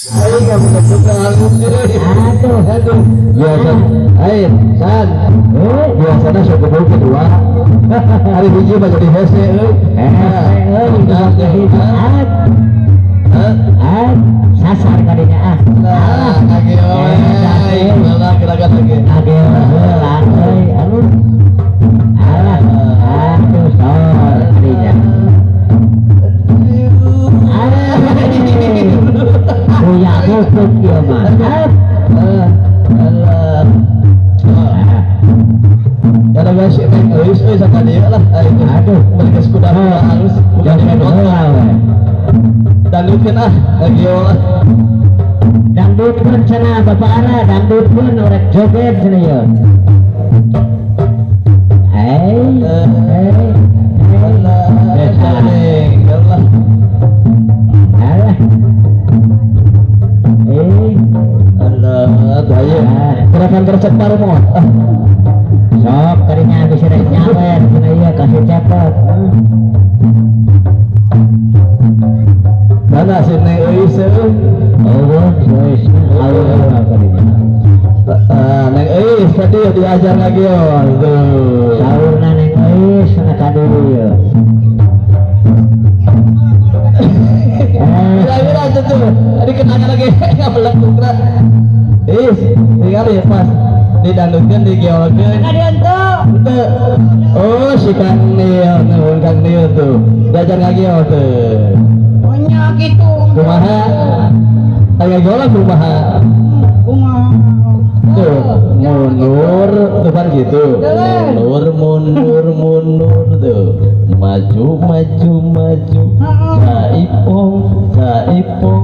Ayo kamu kesuka halus aduh biasa ayo san biasanya suka bau kedua hari biji mah jadi hese sasar kadinya nah lagi malah gerakan lagi aduh sor kadinya punya kutub dia mah ada masih neng euis sakit dia lah aduh mereka sudah halus jadi memang dangdutkeun lagi olah dangdutkeun cenah bapak ana dangdutkeun orek joget cenah ya gerakan gercep baru mau sok kadinya bisa rek nyawer cenah ieu kasih cepet mana si neng euis neng euis tadi diajar lagi saurna neng euis sana kadu ya kira-kira aja tuh tadi kenanya lagi nggak melengkung lah tinggal ya pas didandungkan digeologkan oh si Kang Nil tuh diajar lagi tuh banyak itu kumaha agak geolog kumaha tuh mundur tuh kan gitu mundur tuh maju jaipong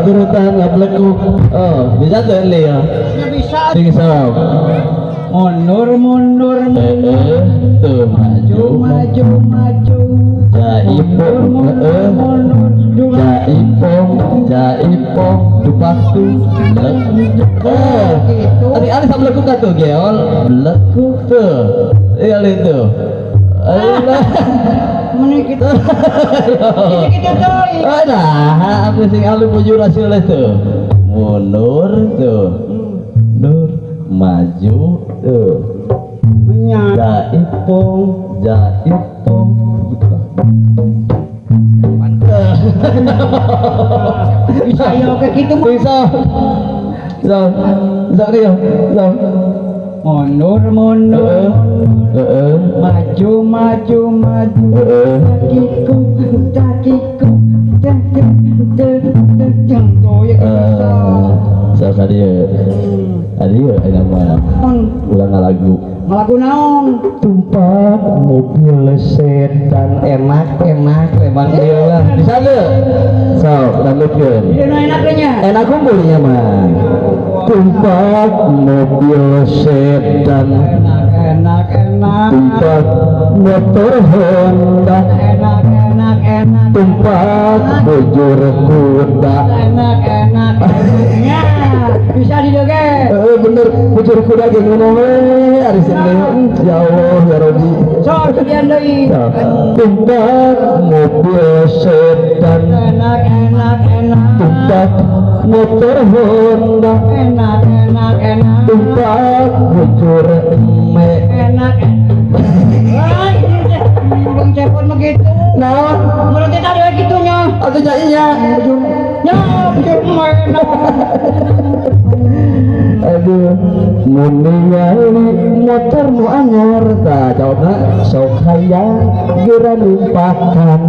turutan ngablekuk bisa tuh li ya bisa sing sok mundur tuh maju jaipong dupaktu tadi alis ablekuk tuh geol blekuk tuh iya itu menikit tuh nah aku sing alu bujur hasil itu mundur tuh maju tuh jaipong bisa ya oke gitu bisa dia mundur maju dakiku jangan ya siapa dia enak banget ulang lagu naon tumpak mobil sedan enak memang dia bisa deh so lanjutkan enak kumpulnya mah tumpak mobil sedan enak tumpak motor Honda enak tumpak bujur kuda enak ya bisa didoge bener bujur kuda gimana hari Senin ya Allah ya Rabbi so sekian deui tumpak mobil sedan enak tumpak motor Honda enak tumpak bujur enak bang cepot begitu nah menurut kita ada gitunya aku jadinya ya bujur enak aduh ningali motor nu anyar tah jawabna sok hayang geura numpakan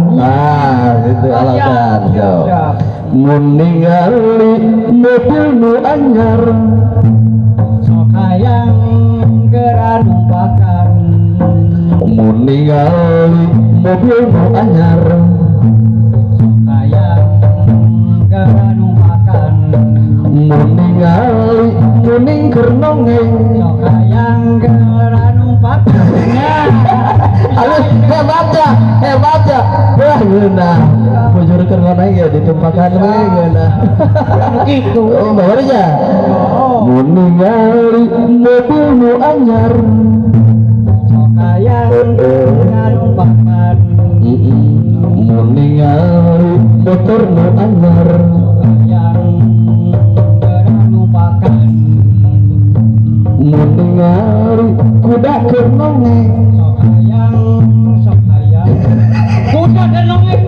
itu alasan jawab ningali mobil nu anyar sok hayang geura numpakan ningali mobil nu anyar sok hayang geura numpakan ningali kuning kernongeng sok hayang geura numpakan halus hebat ya wah geuna bujur kernongeng ya ditumpakan we geuna begitu oh bawa aja ningali mobil nu anyar sok hayang geura numpakan ningali motor nu anyar yang geranu pakan mun ningali kuda keur nongeng sok hayang kuda dan nongeng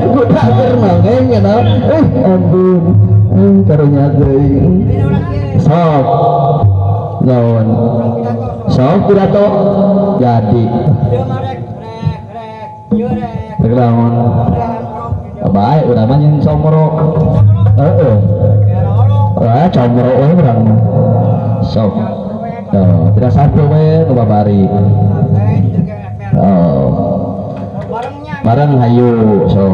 kuda keur nongeng ya nah ampun karunya deui sok naon sok pidato jadi Reklamon baik udah mah yang somro comro urang mah sok tidak satu we nu babari bareng hayu so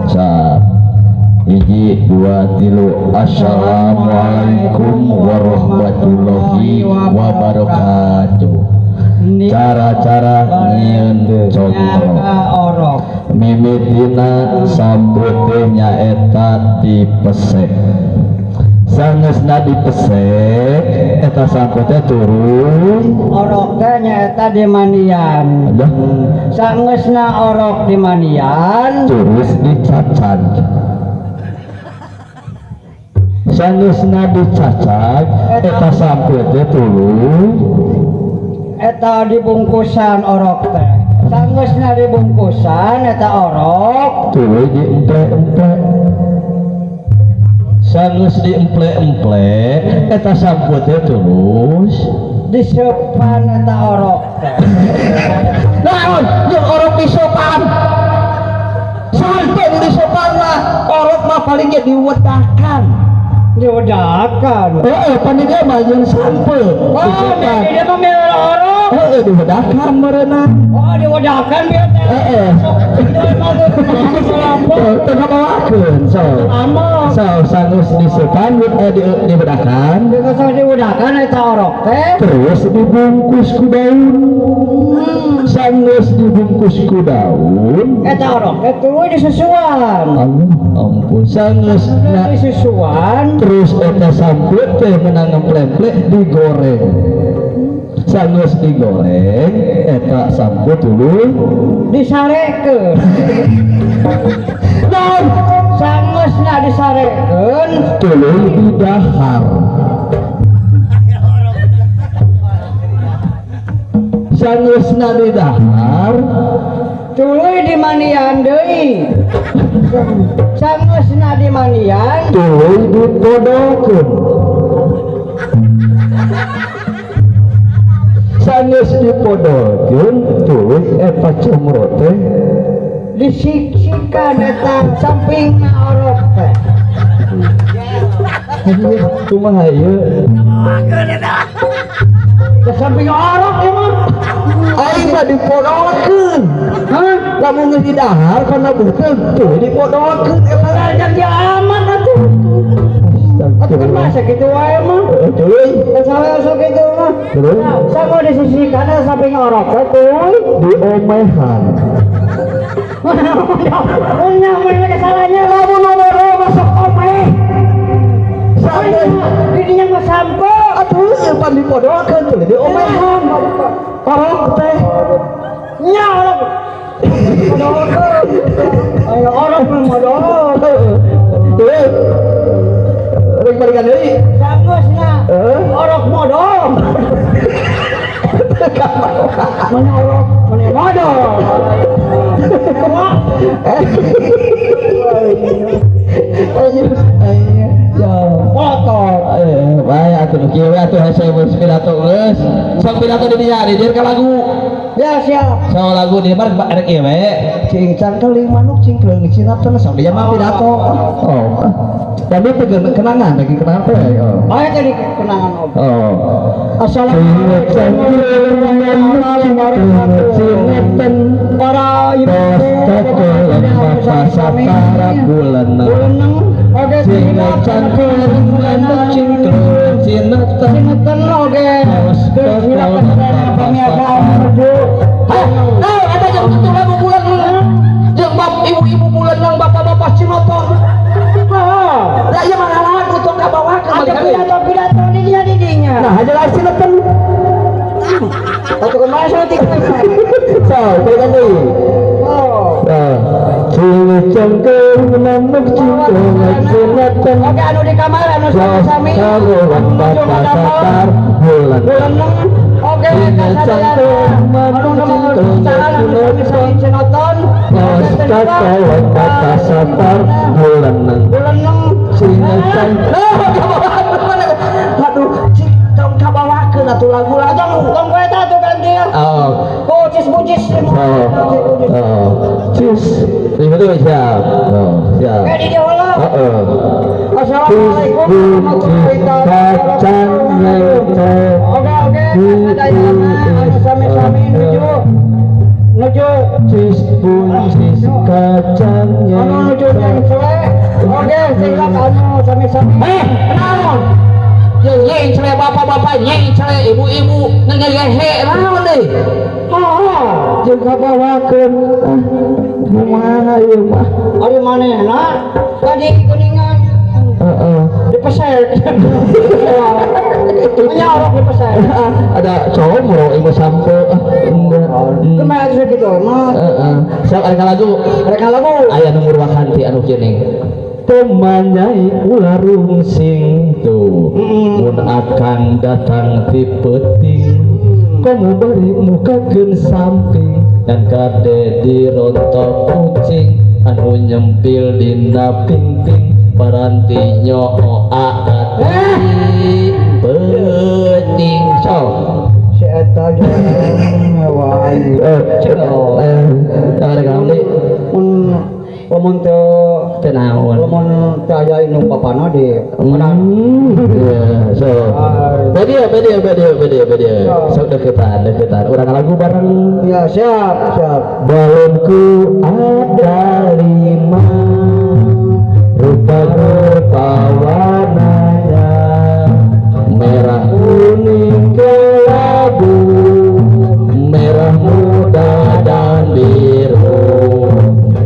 sa hiji dua tilu assalamualaikum warahmatullahi wabarakatuh cara-cara nyieun comro mimitina sambut teh nyaeta dipesek sangeusna dipesek eta sambut teh turun orok teh nyaeta di manian sangeusna orok di manian terus dicacan sangeusna dicacan eta sambut teh turun eta dibungkusan orok teh sangeusna dibungkusan eta orok tuluy diemple-emple sangeus diemple-emple eta samput teh tulus disepan eta orok teh naon jeung orok disopan sampai disopan mah orok mah paling ge diwedakan pani dia mah jeung sampeu disopan dia mah milih orok diwedakan meureuna diwedakan bieu teh teu ngabawakeun so sangeus disopan diwedakan diwedakan eta orok teh terus dibungkus ku daun sangeus dibungkus ku daun eta orok teh tuluy disusuan ampun sangeus disusuan terus eta samput teh menang ngemple-mple digoreng sangeus digoreng eta samput tuluy disarekeun naon sangeusna disarekeun tuluy didahar sangeusna didahar tuluy dimanian deui sangeusna dimanian tuluy dipodokeun sangeus dipodokeun tuluy eta comro teh disiksikan eta sampingna orok teh kumaha ieu ke samping orok ya mah aing mah dipodokeun lamun geus didahar kana beuteung tuluy dipodokeun eta jadi amat atuh atuh kan masa kitu wae mah tuluy sawe kitu mah tuluy sama disisikan eta samping orok teh tuluy diomehan punya mereka salahnya lamun nomor masuk omeh didinya mah sampo atuh ieu pan dipodokeun tuluy diomehan orok teh nya orok ayo orok mah modal tuluy rek balikan deui sangeusna orok modal mana orok mana modal bae atuh nu kieu atuh hese pidato geus sok pidato di dinya di ka lagu ya siap sok lagu di mah rek ieu we cincang teuing manuk cingkleung cinaptana sok dia mah pidato oh tapi kenangan lagi kenangan teh bae tadi kenangan om assalamualaikum warahmatullahi wabarakatuh para ibu satara bulan cinatan manuk cingkleung cinatan oge pemiasaan menuju ada jam 7 lagu bulan jeung ibu-ibu bulan nang bapak-bapak cinoton lah ieu mah lagu tong kabawakeun ada pidato didinya nah jelas cinatan satu kemana tiga so balikan deui oh Oke anu di kamar anu sami-sami menuju madapar bulan oke kasadayana anu nomor salah anu sami-sami cenoton bulan 6 aduh cik tong kabawakeun atuh lagu tong koe tah tuh ganti cis bujis cis itu siap siap di dia ulah Assalamualaikum warahmatullahi wabarakatuh. Oke kasadayana anu sami-sami nuju cis buncis kacangnya anu nuju yang cele oke singkat anu sami-sami naon Nyeng cele bapak-bapak, nyeng cele ibu-ibu, ngegehe naon deui? juga bawakeun gimana ieu mah ari manehna tadi kuningan dipeser menyorok dipeser ada comro ibu sampo kemana sih gitu sok ada lagu aya nomor wakanti anu kene temanyai ular rungsing tuh mun akan datang ti peuting kamu bari mukakeun samping dan kade dirontok kucing anu nyempil dina pingping paranti nyoo aati peuting sok si eta wae ada kamu mun teu tenaon mun caya inu papana di so bedia sok deketan urang lagu bareng ya siap balonku ada 5 rupa-rupa warnanya merah kuning kelabu merah muda dan biru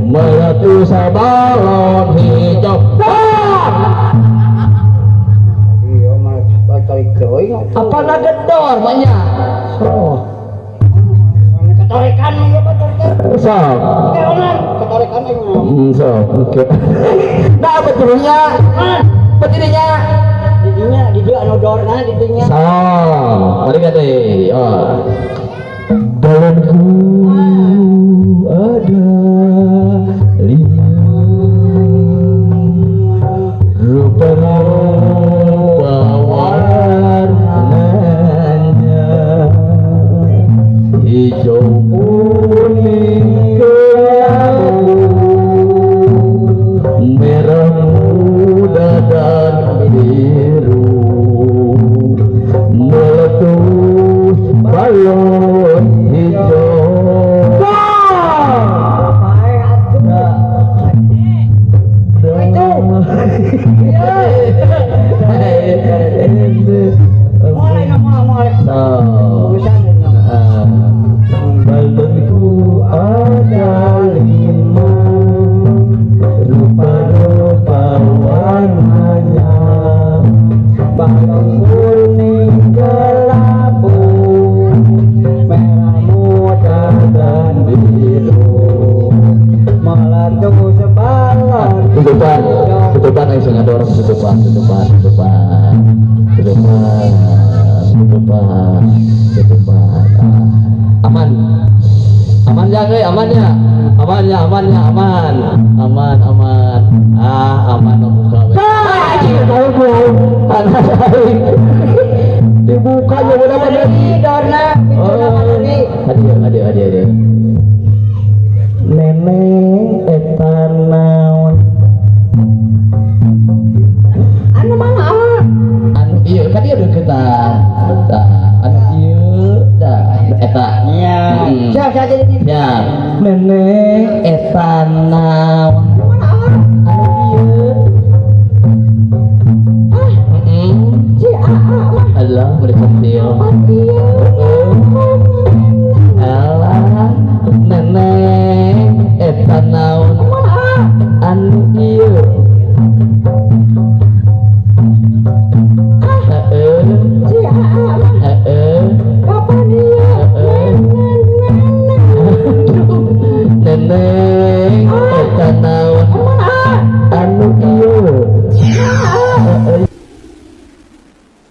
meletus balon hijau iya mah tarik deui Apa na gedor banyak? ketarekan ieu betul sok ketarekan sok oke Nah betulnya, betulnya. di dia anu dorna di dinya sok mari kade dalamku ada 5 rupa-rupa warnanya hijau kuning kelabu merah muda dan biru meletus balon hijau balonku ada 5 rupa-rupa warnanya balon kuning kelabu merah muda dan biru meletus balon tutupan ayo ngadorong tutupan aman ya guys aman buka dibuka ya udah pada dorna ada nenek etan naon anu mana anu iya kan dia deketan anu iya eta iya siap jadi ya nenek etan naon Allah berkecil